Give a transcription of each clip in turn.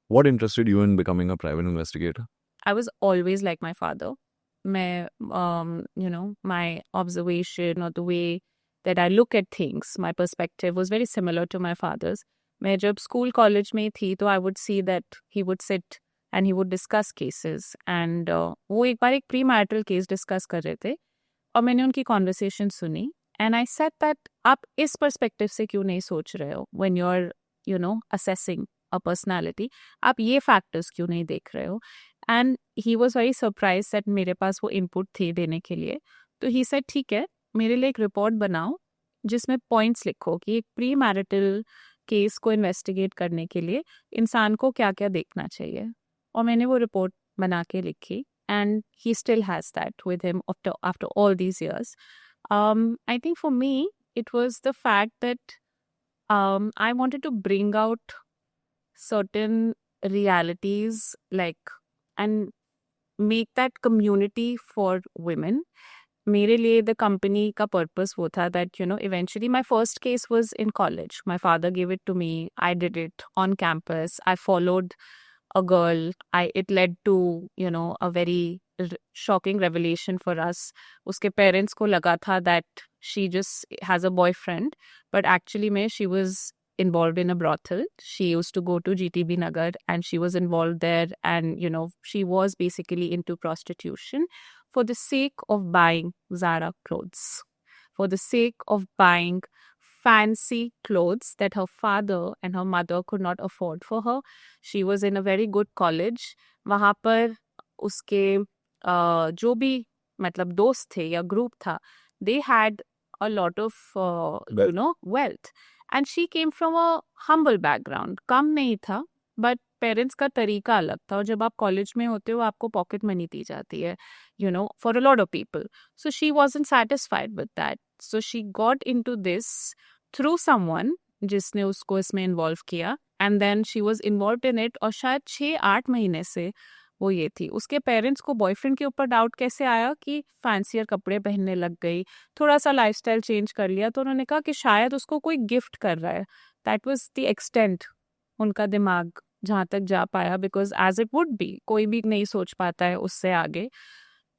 What interested you in becoming a private investigator? I was always like my father. My, my observation or the way that I look at things, my perspective was very similar to my father's. मैं जब school college में थी तो I would see that he would sit and he would discuss cases and वो एक बार एक pre marital case discuss कर रहे थे और मैंने उनकी कॉन्वर्सेशन सुनी एंड आई सेड दैट आप इस पर्सपेक्टिव से क्यों नहीं सोच रहे हो when you are assessing a personality, आप ये फैक्टर्स क्यों नहीं देख रहे हो. And he was very surprise that मेरे पास वो इनपुट थे देने के लिए. तो ही सेड ठीक है, मेरे लिए एक रिपोर्ट बनाओ जिसमें पॉइंट्स लिखो कि एक प्री मैरिटल केस को इन्वेस्टिगेट करने के लिए इंसान को क्या क्या देखना चाहिए. और मैंने वो रिपोर्ट बना के लिखी and he still has that with him after all these years. I think for me, it was the fact that I wanted to bring out certain realities, like, and make that community for women. मेरे लिए the company का purpose वो था that eventually my first case was in college. My father give it to me, I did it on campus, I followed a girl. It led to a very shocking revelation for us. उसके parents को लगा था that she just has a boyfriend, but actually में she was involved in a brothel. She used to go to GTB Nagar and she was involved there, and she was basically into prostitution for the sake of buying Zara clothes, for the sake of buying fancy clothes that her father and her mother could not afford for her. She was in a very good college. वहाँ पर उसके जो भी मतलब दोस्त थे या group था, they had a lot of wealth, and she came from a humble background. कम नहीं था, but पेरेंट्स का तरीका अलग था. और जब आप कॉलेज में होते हो आपको पॉकेट मनी दी जाती है, for a lot of people. So she wasn't satisfied with that. So she got into this through someone जिसने उसको इसमें इन्वॉल्व किया, and then she was involve in it. और शायद 6-8 महीने से वो ये थी. उसके पेरेंट्स को बॉयफ्रेंड के ऊपर डाउट कैसे आया कि फैंसियर कपड़े पहनने लग गई, थोड़ा सा लाइफस्टाइल चेंज कर लिया, तो उन्होंने कहा कि शायद उसको कोई गिफ्ट कर रहा है. दैट वाज द एक्सटेंट उनका दिमाग जहाँ तक जा पाया, because as it would be कोई भी नहीं सोच पाता है उससे आगे.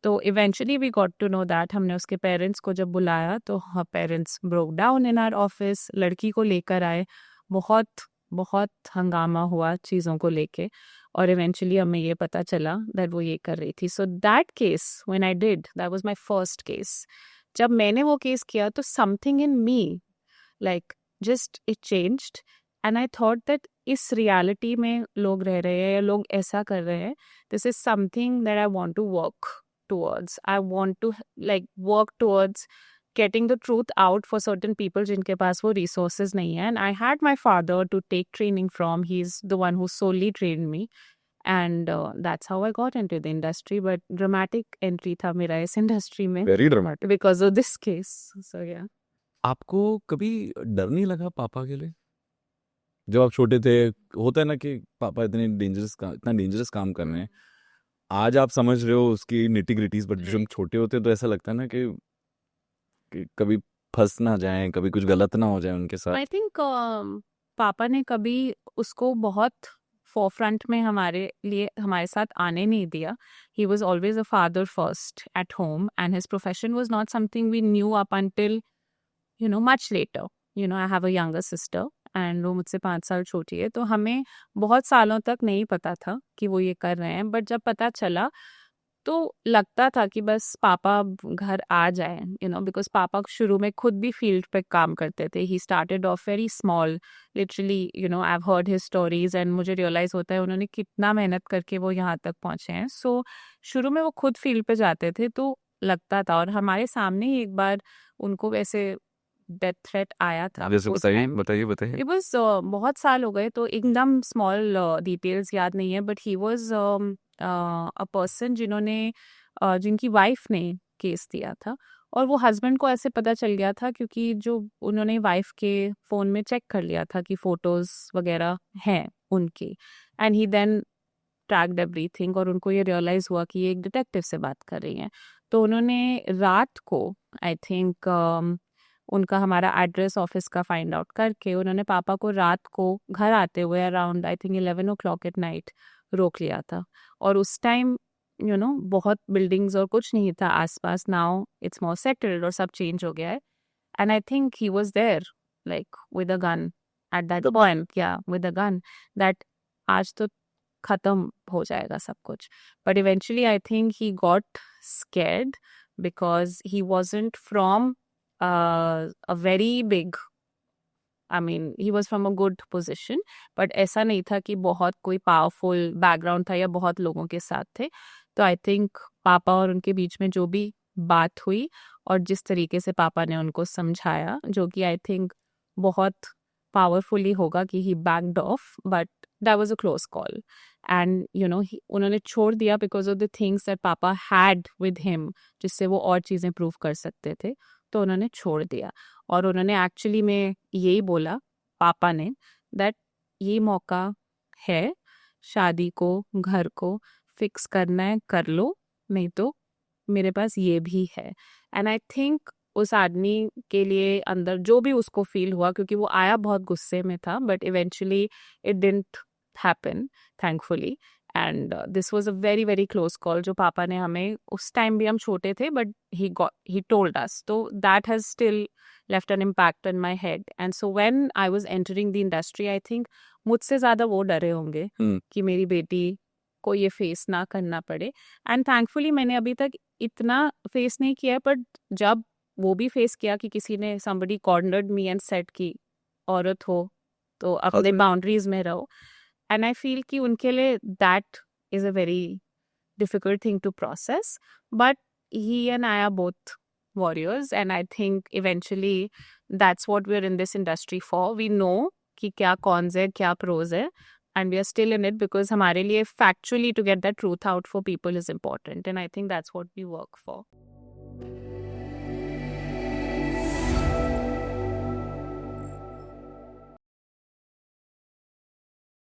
तो eventually we got to know that. हमने उसके पेरेंट्स को जब बुलाया तो हर parents broke down in our office. लड़की को लेकर आए, बहुत बहुत हंगामा हुआ चीज़ों को लेके, और इवेंचुअली हमें ये पता चला दैट वो ये कर रही थी. So that case when I did, that was my first case. जब मैंने वो केस किया तो something in me like just it changed, and I thought that इस रियलिटी में लोग रह रहे हैं या लोग ऐसा कर रहे हैं, this is something that I want to work towards. I want to work towards getting the truth out for certain people जिनके पास वो resources नहीं है. And I had my father to take training from. He's the one who solely trained me. And that's how I got into the industry. But dramatic entry था मेरा इस industry में. Very dramatic. Because of this case. So yeah. आपको कभी डर नहीं लगा पापा के लिए जब आप छोटे थे? होता है ना कि पापा इतने इतना डेंजरस काम कर रहे हैं. आज आप समझ रहे हो उसकी निटी-ग्रिटीज, बट जब हम छोटे होते हैं तो ऐसा लगता है ना कि कभी फंस ना जाएं, कभी कुछ गलत ना हो जाए उनके साथ. आई थिंक पापा ने कभी उसको बहुत फोरफ्रंट में हमारे लिए हमारे साथ आने नहीं दिया. He was always a father first at home, and his profession was not something we knew up until much later. I have a younger sister and वो मुझसे 5 साल छोटी है, तो हमें बहुत सालों तक नहीं पता था कि वो ये कर रहे हैं. बट जब पता चला तो लगता था कि बस पापा घर आ जाए, बिकॉज पापा शुरू में खुद भी फील्ड पे काम करते थे. He started off very small, literally I have heard his stories, and मुझे रियलाइज होता है उन्होंने कितना मेहनत करके वो यहाँ तक पहुँचे हैं. सो शुरू में वो खुद फील्ड पे जाते थे तो लगता था. और हमारे सामने ही एक बार उनको वैसे डेथ थ्रेट आया था. जैसे उस बताइए टाइम बताइए बताइए. इट वाज बहुत साल हो गए तो एकदम स्मॉल डिटेल्स याद नहीं है, but he was a person जिनकी वाइफ ने केस दिया था. और वो हस्बैंड को ऐसे पता चल गया था क्योंकि जो उन्होंने वाइफ के फ़ोन में चेक कर लिया था कि फ़ोटोज़ वगैरह हैं उनकी, and he then tracked everything, और उनको ये रियलाइज़ हुआ कि ये एक डिटेक्टिव से बात कर रही हैं. तो उन्होंने रात को आई थिंक उनका हमारा एड्रेस ऑफिस का फाइंड आउट करके उन्होंने पापा को रात को घर आते हुए around I think 11 o'clock at night रोक लिया था। और उस टाइम बहुत बिल्डिंग्स और कुछ नहीं था आसपास। नाउ इट्स मोर सेटल्ड और सब चेंज हो गया है। And I think he was there like with a gun at that point, या विद अ गन दैट आज तो खत्म हो जाएगा सब कुछ। But eventually I think he got scared because he wasn't from a very big, I mean he was from a good position, but ऐसा नहीं था कि बहुत कोई पावरफुल बैकग्राउंड था या बहुत लोगों के साथ थे। तो आई थिंक पापा और उनके बीच में जो भी बात हुई और जिस तरीके से पापा ने उनको समझाया, जो कि आई थिंक बहुत पावरफुली होगा कि he backed off, but that was a close call. And उन्होंने छोड़ दिया because of the things that papa had with him, जिससे वो और चीज़ें प्रूव कर सकते थे। तो उन्होंने छोड़ दिया और उन्होंने एक्चुअली में यही बोला पापा ने दैट ये मौका है, शादी को घर को फिक्स करना है कर लो, नहीं तो मेरे पास ये भी है। एंड आई थिंक उस आदमी के लिए अंदर जो भी उसको फील हुआ, क्योंकि वो आया बहुत गुस्से में था, but eventually it didn't happen thankfully. And this was a very very close call जो पापा ने हमें, उस टाइम भी हम छोटे थे बट ही टोल्ड अस, तो that has still left an impact on my head. And so when I was entering the industry, I think मुझसे ज़्यादा वो डरे होंगे कि मेरी बेटी को ये फेस ना करना पड़े। एंड थैंकफुली मैंने अभी तक इतना फेस नहीं किया, बट जब वो भी फेस किया कि किसी ने somebody cornered me and said कि औरत हो तो अपने बाउंड्रीज में रहो, एंड आई फील कि उनके लिए that is a very difficult thing to process. But he and I are both warriors, and I think eventually that's what we're in this industry for. We know कि क्या cons है, क्या pros है, and we are still in it because हमारे लिए factually to get that truth out for people is important, and I think that's what we work for.